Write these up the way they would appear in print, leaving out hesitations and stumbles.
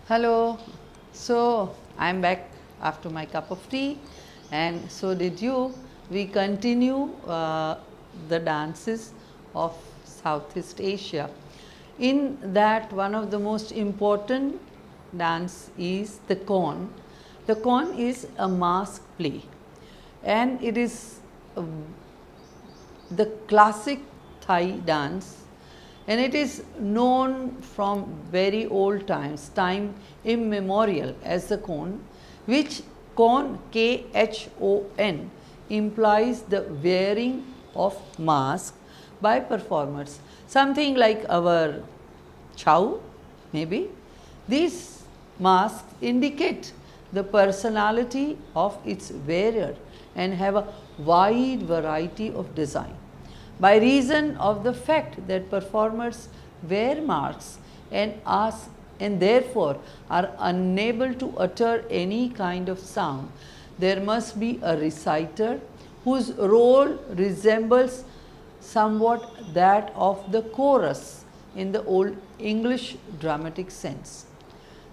Hello. So, I am back after my cup of tea, and so did you. We continue the dances of Southeast Asia. In that, one of the most important dance is the Kon. The Kon is a mask play, and it is the classic Thai dance, and it is known from very old times, time immemorial, as the Kon, which Kon, Khon, implies the wearing of mask by performers, something like our chow maybe. These masks indicate the personality of its wearer and have a wide variety of design. By reason of the fact that performers wear masks and therefore are unable to utter any kind of sound, there must be a reciter whose role resembles somewhat that of the chorus in the old English dramatic sense.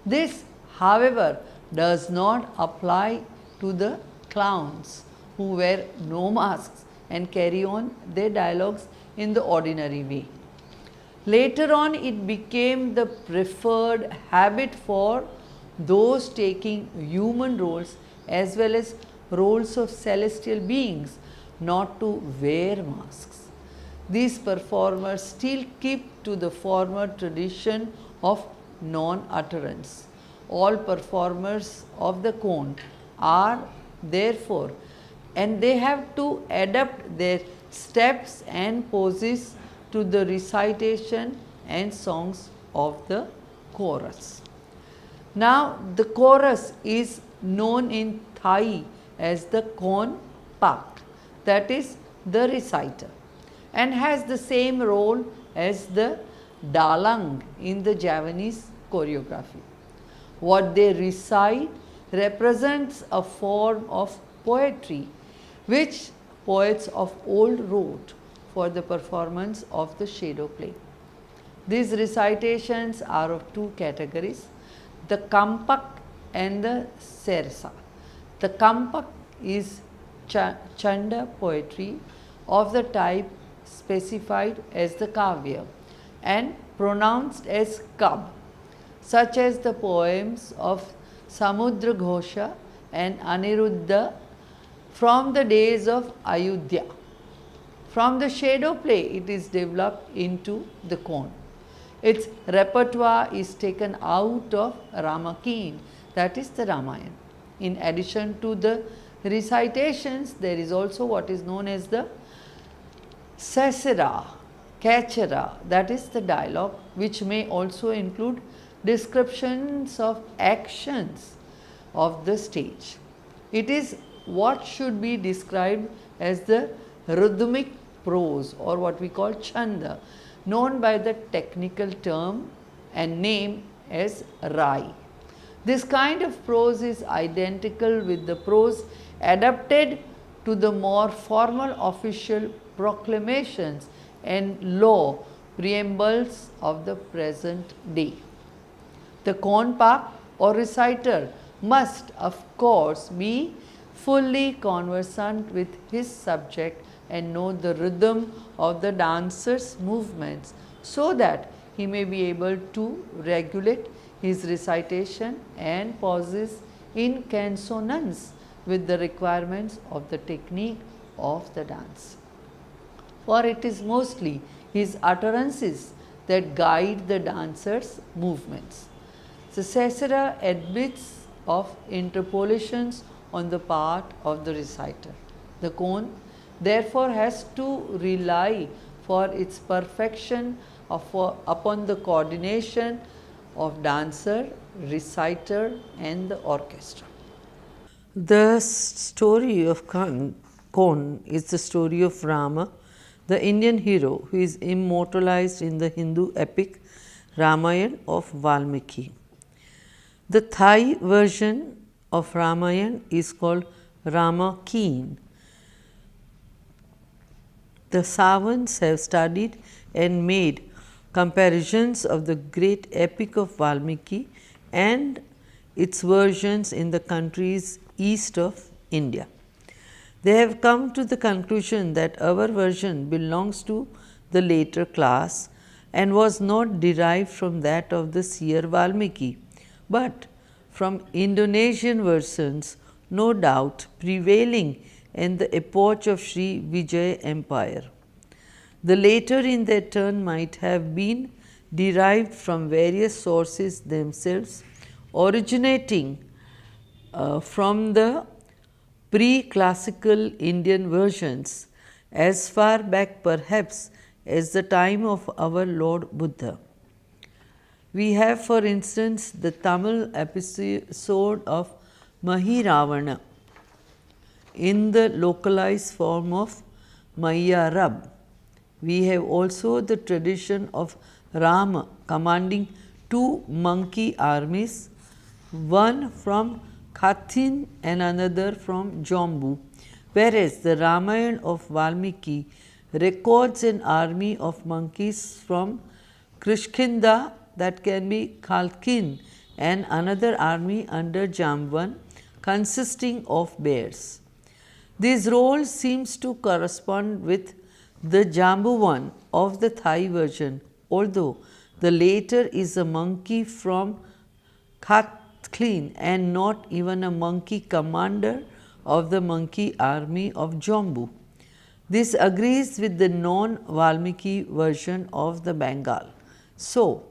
This, however, does not apply to the clowns who wear no masks and carry on their dialogues in the ordinary way. Later on, it became the preferred habit for those taking human roles as well as roles of celestial beings not to wear masks. These performers still keep to the former tradition of non utterance. All performers of the Kon are therefore, and they have to adapt their steps and poses to the recitation and songs of the chorus. Now, the chorus is known in Thai as the Kon Pak, that is the reciter, and has the same role as the Dalang in the Javanese choreography. What they recite represents a form of poetry which poets of old wrote for the performance of the shadow play. These recitations are of two categories, the Kampak and the Sersa. The Kampak is Chanda poetry of the type specified as the Kavya and pronounced as Kab, such as the poems of Samudra Ghosha and Aniruddha from the days of Ayodhya. From the shadow play, it is developed into the Kon. Its repertoire is taken out of Ramakeen, that is the Ramayana. In addition to the recitations, there is also what is known as the Sasera, Kachara, that is the dialogue, which may also include descriptions of actions of the stage. It is what should be described as the rhythmic prose or what we call chanda, known by the technical term and name as Rai. This kind of prose is identical with the prose adapted to the more formal official proclamations and law preambles of the present day. The Konpak or reciter must of course be fully conversant with his subject and know the rhythm of the dancer's movements so that he may be able to regulate his recitation and pauses in consonance with the requirements of the technique of the dance. For it is mostly his utterances that guide the dancer's movements. The Sasera admits of interpolations on the part of the reciter. The Kon therefore has to rely for its perfection upon the coordination of dancer, reciter and the orchestra. The story of Kon is the story of Rama, the Indian hero who is immortalized in the Hindu epic Ramayana of Valmiki. The Thai version of Ramayana is called Ramakeen. The savants have studied and made comparisons of the great epic of Valmiki and its versions in the countries east of India. They have come to the conclusion that our version belongs to the later class and was not derived from that of the seer Valmiki, but from Indonesian versions, no doubt prevailing in the epoch of Sri Vijaya Empire. The later in their turn might have been derived from various sources themselves, originating from the pre-classical Indian versions as far back perhaps as the time of our Lord Buddha. We have, for instance, the Tamil episode of Mahiravana in the localized form of Mayarab. We have also the tradition of Rama commanding two monkey armies, one from Kathin and another from Jambu, whereas the Ramayana of Valmiki records an army of monkeys from Krishkinda, that can be Kalkin, and another army under Jamban consisting of bears. This role seems to correspond with the Jambuvan of the Thai version, although the later is a monkey from Kathlin and not even a monkey commander of the monkey army of Jambu. This agrees with the non-Valmiki version of the Bengal. So,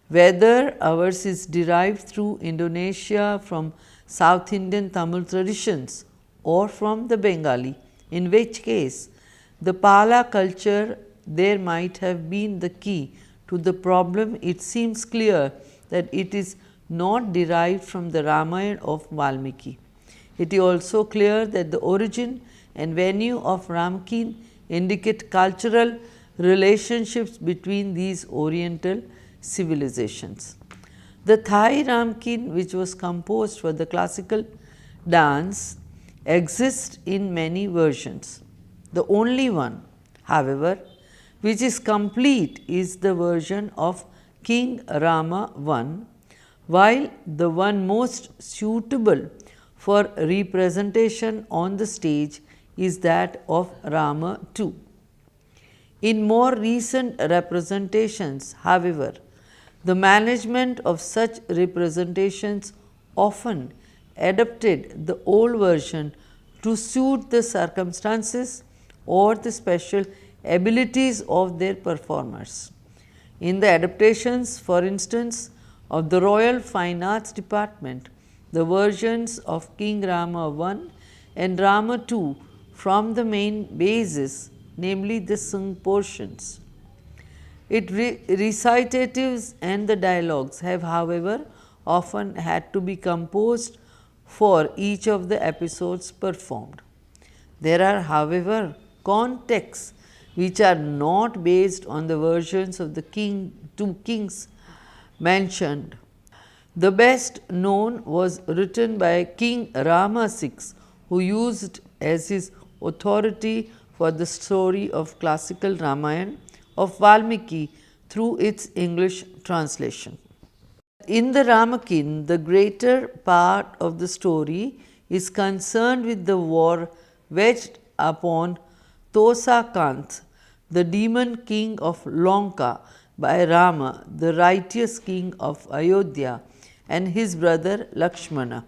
whether ours is derived through Indonesia from South Indian Tamil traditions or from the Bengali, in which case the Pala culture there might have been the key to the problem, it seems clear that it is not derived from the Ramayana of Valmiki. It is also clear that the origin and venue of Ramkin indicate cultural relationships between these oriental civilizations. The Thai Ramkin, which was composed for the classical dance, exists in many versions. The only one, however, which is complete is the version of King Rama I, while the one most suitable for representation on the stage is that of Rama II. In more recent representations, however, the management of such representations often adapted the old version to suit the circumstances or the special abilities of their performers. In the adaptations, for instance, of the Royal Fine Arts Department, the versions of King Rama I and Rama II from the main basis, namely the sung portions. Recitatives and the dialogues have, however, often had to be composed for each of the episodes performed. There are, however, contexts which are not based on the versions of the two kings mentioned. The best known was written by King Rama VI, who used as his authority for the story of classical Ramayana of Valmiki through its English translation. In the Ramakin, the greater part of the story is concerned with the war waged upon Tosakant, the demon king of Lanka, by Rama, the righteous king of Ayodhya, and his brother Lakshmana.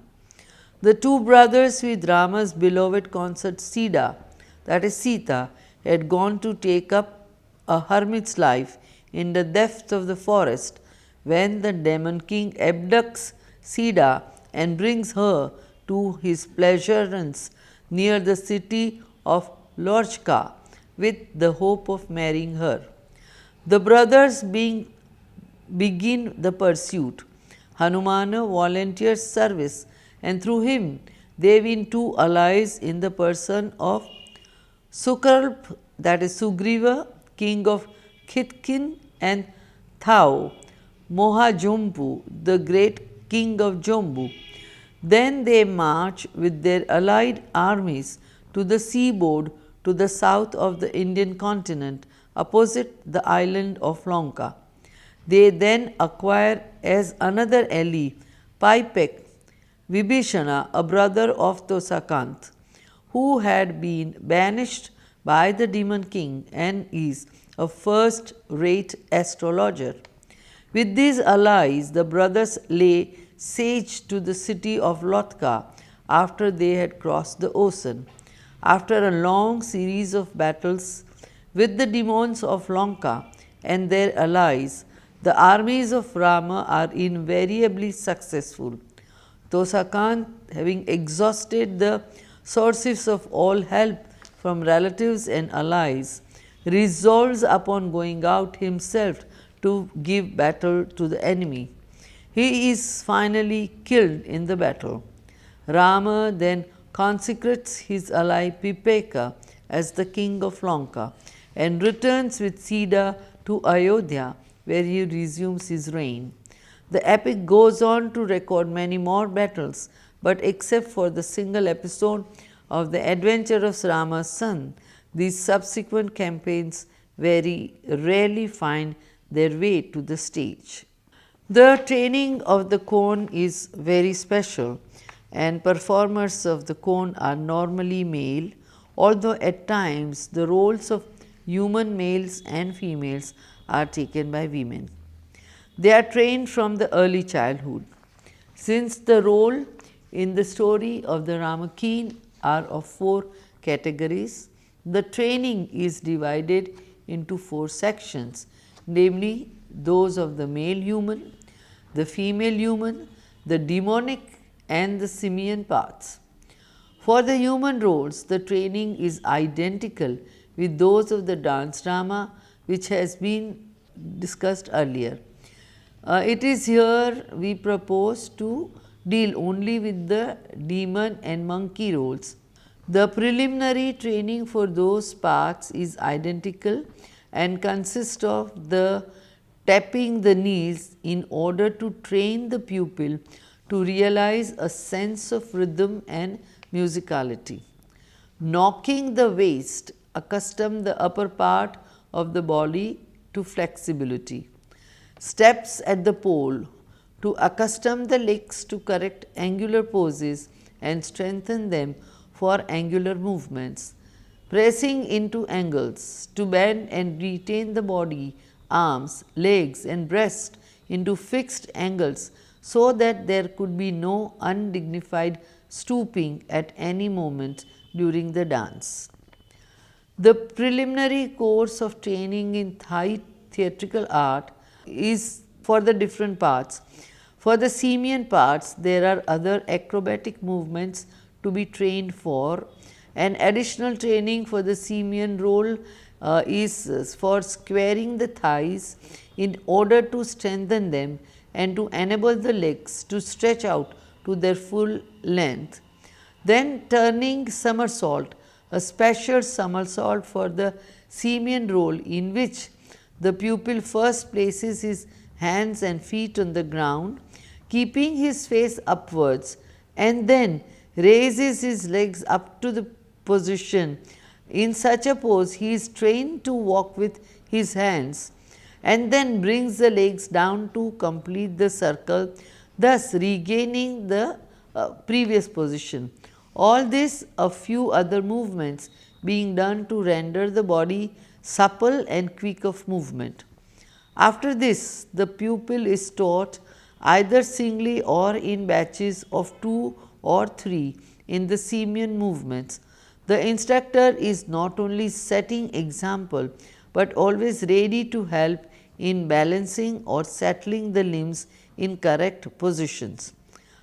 The two brothers with Rama's beloved consort Sita, that is Sita, had gone to take up a hermit's life in the depths of the forest when the demon king abducts Sita and brings her to his pleasaunce near the city of Lorchka with the hope of marrying her. The brothers begin the pursuit. Hanumana volunteers service, and through him they win two allies in the person of Sukarp, that is Sugriva, king of Khitkin, and Thau, Mohajumpu, the great king of Jambu. Then they march with their allied armies to the seaboard to the south of the Indian continent, opposite the island of Lanka. They then acquire as another ally Paipek Vibhishana, a brother of Tosakant, who had been banished by the demon king and is a first rate astrologer. With these allies, the brothers lay siege to the city of Lotka after they had crossed the ocean. After a long series of battles with the demons of Lanka and their allies, the armies of Rama are invariably successful. Tosakant, having exhausted the sources of all help from relatives and allies, resolves upon going out himself to give battle to the enemy. He is finally killed in the battle. Rama then consecrates his ally Pipeka as the king of Lanka and returns with Sita to Ayodhya, where he resumes his reign. The epic goes on to record many more battles, but except for the single episode of the adventure of Rama's son, these subsequent campaigns very rarely find their way to the stage. The training of the Kon is very special, and performers of the Kon are normally male, although at times the roles of human males and females are taken by women. They are trained from the early childhood. Since the role in the story of the Ramakeen are of 4 categories, the training is divided into 4 sections, namely those of the male human, the female human, the demonic and the simian parts. For the human roles, the training is identical with those of the dance drama, which has been discussed earlier. It is here we propose to deal only with the demon and monkey roles. The preliminary training for those parts is identical and consists of the tapping the knees in order to train the pupil to realize a sense of rhythm and musicality. Knocking the waist accustom the upper part of the body to flexibility. Steps at the pole to accustom the legs to correct angular poses and strengthen them for angular movements. Pressing into angles to bend and retain the body, arms, legs and breast into fixed angles so that there could be no undignified stooping at any moment during the dance. The preliminary course of training in Thai theatrical art is for the different parts. For the simian parts, there are other acrobatic movements to be trained for. An additional training for the simian role is for squaring the thighs in order to strengthen them and to enable the legs to stretch out to their full length. Then turning somersault, a special somersault for the simian role in which the pupil first places his hands and feet on the ground, keeping his face upwards, and then raises his legs up to the position. In such a pose, he is trained to walk with his hands and then brings the legs down to complete the circle, thus regaining the previous position. All this, a few other movements being done to render the body supple and quick of movement. After this, the pupil is taught either singly or in batches of 2 or 3 in the simian movements. The instructor is not only setting example, but always ready to help in balancing or settling the limbs in correct positions.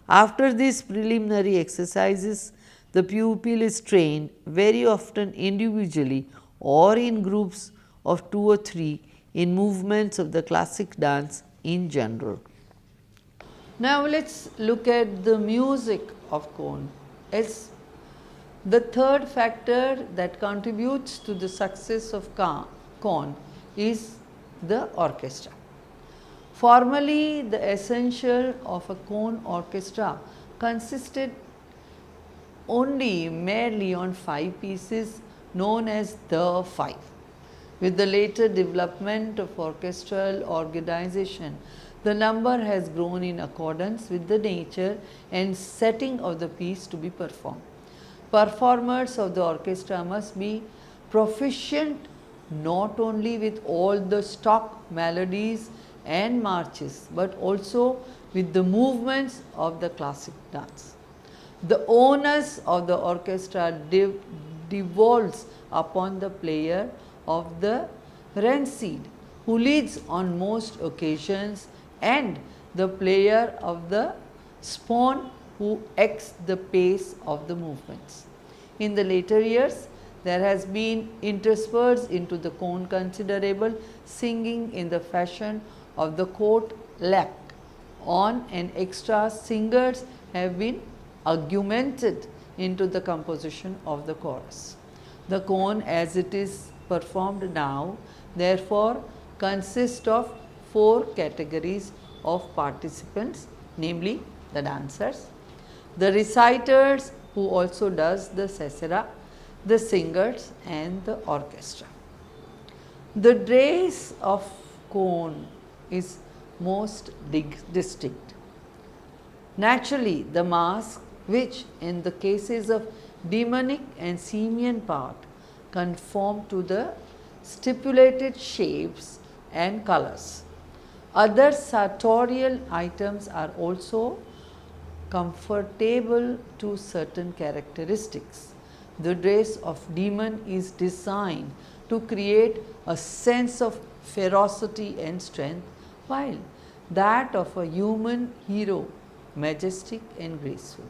After these preliminary exercises, the pupil is trained very often individually or in groups of 2 or 3 in movements of the classic dance in general. Now, let us look at the music of Kon as the third factor that contributes to the success of Kon is the orchestra. Formerly, the essential of a Kon orchestra consisted only merely on 5 pieces known as the 5. With the later development of orchestral organization, the number has grown in accordance with the nature and setting of the piece to be performed. Performers of the orchestra must be proficient not only with all the stock melodies and marches, but also with the movements of the classic dance. The onus of the orchestra devolves upon the player of the Renseed, who leads on most occasions, and the player of the Spawn, who acts the pace of the movements. In the later years, there has been interspersed into the cone considerable singing in the fashion of the court lap. On and extra singers have been augmented into the composition of the chorus. The cone as it is performed now therefore consists of 4 categories of participants, namely the dancers, the reciters who also does the sesera, the singers and the orchestra. The dress of cone is most distinct. Naturally, the mask, which in the cases of demonic and simian part conform to the stipulated shapes and colors. Other sartorial items are also comfortable to certain characteristics. The dress of demon is designed to create a sense of ferocity and strength, while that of a human hero majestic and graceful.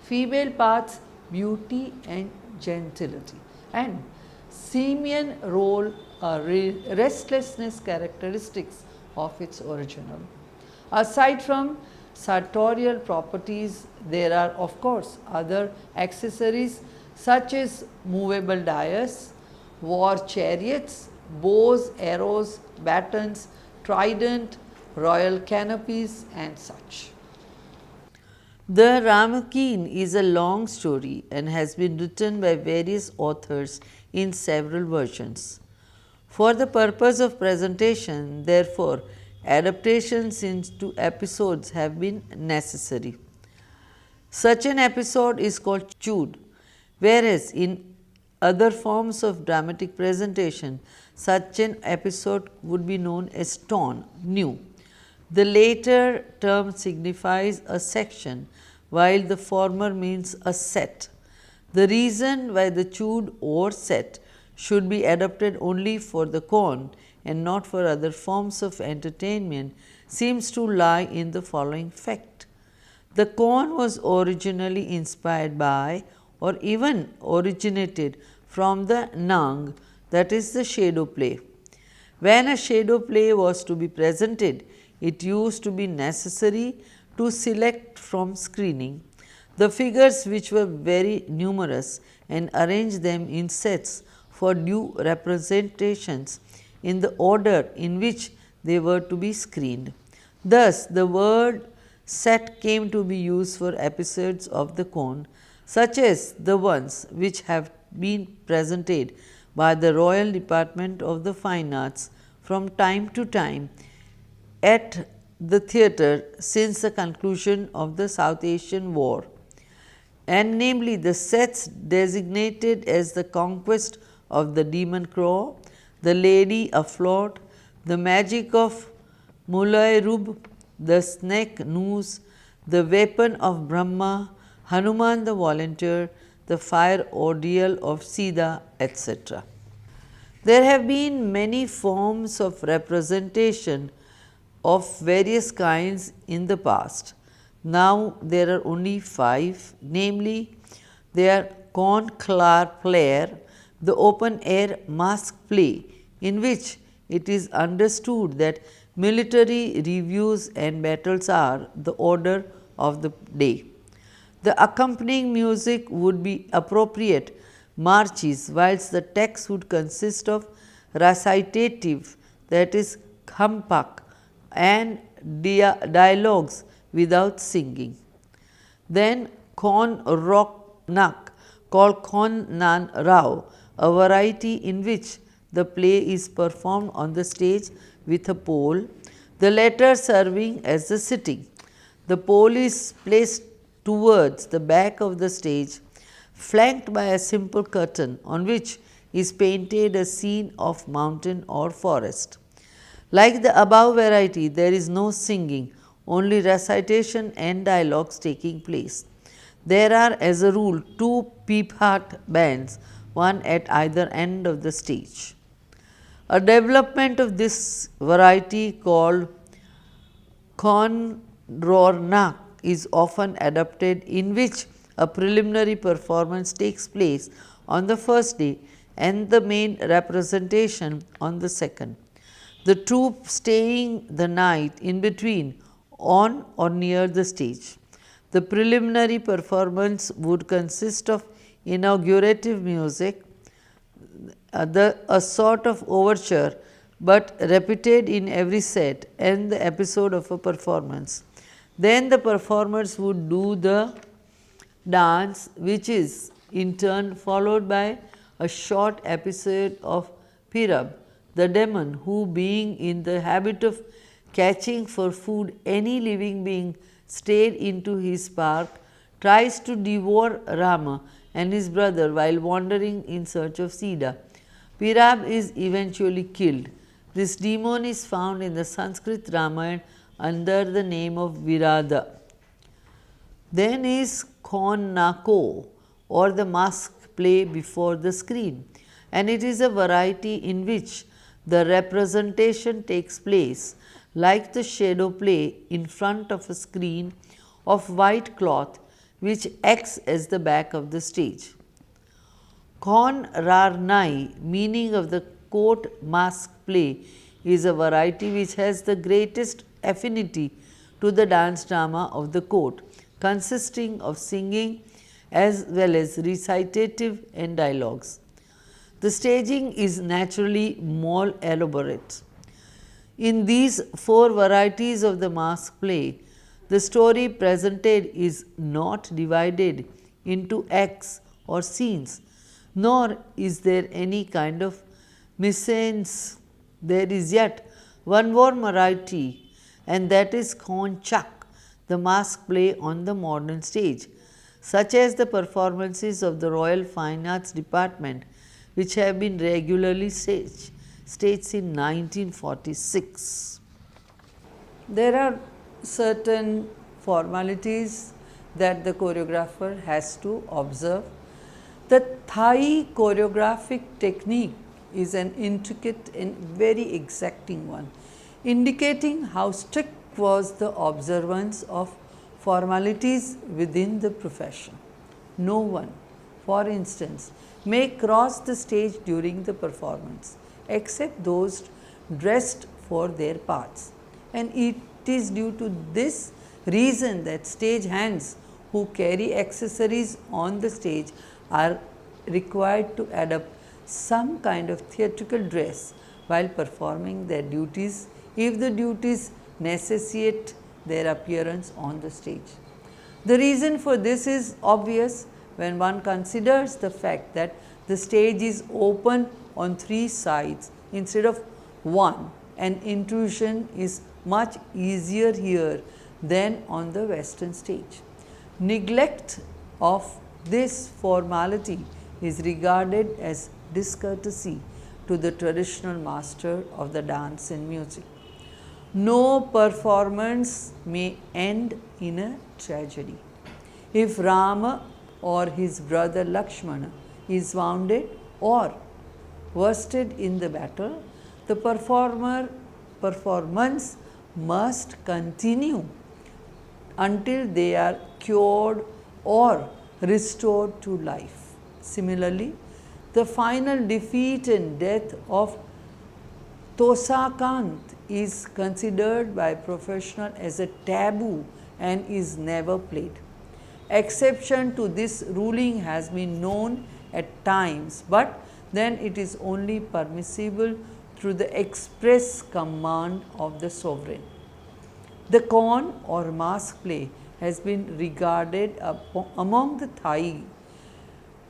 Female parts beauty and gentility, and simian role are restlessness characteristics of its original. Aside from sartorial properties, there are of course other accessories such as movable dais, war chariots, bows, arrows, batons, trident, royal canopies and such. The Ramakien is a long story and has been written by various authors in several versions. For the purpose of presentation, therefore, adaptations into episodes have been necessary. Such an episode is called chud, whereas in other forms of dramatic presentation, such an episode would be known as ton, new. The later term signifies a section, while the former means a set. The reason why the chud or set should be adopted only for the con and not for other forms of entertainment seems to lie in the following fact. The con was originally inspired by or even originated from the nang, that is the shadow play. When a shadow play was to be presented, it used to be necessary to select from screening the figures which were very numerous and arrange them in sets for due representations in the order in which they were to be screened. Thus, the word set came to be used for episodes of the con, such as the ones which have been presented by the Royal Department of the Fine Arts from time to time at the theatre since the conclusion of the South Asian War, and namely the sets designated as the conquest of the demon crow, the lady afloat, the magic of Mulai Rub, the snake noose, the weapon of Brahma, Hanuman the volunteer, the fire ordeal of Sida, etc. There have been many forms of representation of various kinds in the past. Now there are only 5, namely they are conclave player, the open air mask play, in which it is understood that military reviews and battles are the order of the day. The accompanying music would be appropriate marches, whilst the text would consist of recitative, that is khampak, and dialogues without singing. Then Kon Rock Nak, called Kon Nan Rao, a variety in which the play is performed on the stage with a pole, the latter serving as the sitting. The pole is placed towards the back of the stage, flanked by a simple curtain on which is painted a scene of mountain or forest. Like the above variety, there is no singing, only recitation and dialogues taking place. There are, as a rule, two peep-heart bands, one at either end of the stage. A development of this variety called Konrornak is often adopted, in which a preliminary performance takes place on the first day and the main representation on the second. The troupe staying the night in between on or near the stage. The preliminary performance would consist of inaugurative music, a sort of overture, but repeated in every set, and the episode of a performance. Then the performers would do the dance, which is in turn followed by a short episode of Pirab, the demon who, being in the habit of catching for food any living being strayed into his park, tries to devour Rama and his brother while wandering in search of Sita. Pirab is eventually killed. This demon is found in the Sanskrit Ramayana under the name of Virada. Then is Khonnako, or the mask play before the screen, and it is a variety in which the representation takes place like the shadow play in front of a screen of white cloth which acts as the back of the stage. Konrarnai, meaning of the court mask play, is a variety which has the greatest affinity to the dance drama of the court, consisting of singing as well as recitative and dialogues. The staging is naturally more elaborate. In these four varieties of the mask play, the story presented is not divided into acts or scenes, nor is there any kind of mise-en-scène. There is yet one more variety, and that is Konchak, the mask play on the modern stage, such as the performances of the Royal Fine Arts Department, which have been regularly staged in 1946. There are certain formalities that the choreographer has to observe. The Thai choreographic technique is an intricate and very exacting one, indicating how strict was the observance of formalities within the profession. No one, for instance, may cross the stage during the performance except those dressed for their parts, and it is due to this reason that stage hands who carry accessories on the stage are required to adopt some kind of theatrical dress while performing their duties, if the duties necessitate their appearance on the stage. The reason for this is obvious when one considers the fact that the stage is open on three sides instead of one, and intrusion is much easier here than on the western stage. Neglect of this formality is regarded as discourtesy to the traditional master of the dance and music. No performance may end in a tragedy. If Rama or his brother Lakshmana is wounded or worsted in the battle, the performance must continue until they are cured or restored to life. Similarly, the final defeat and death of Tosakant is considered by professionals as a taboo and is never played. Exception to this ruling has been known at times, but then it is only permissible through the express command of the sovereign. The Kon or mask play has been regarded among the Thai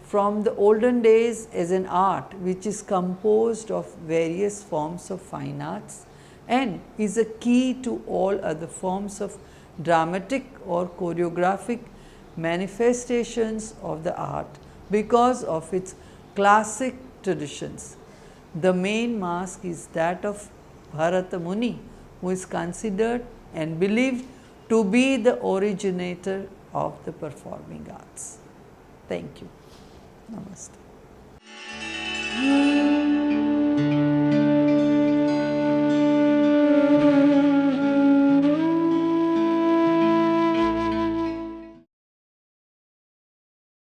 from the olden days as an art which is composed of various forms of fine arts and is a key to all other forms of dramatic or choreographic manifestations of the art because of its classic traditions. The main mask is that of Bharata Muni, who is considered and believed to be the originator of the performing arts. Thank you. Namaste.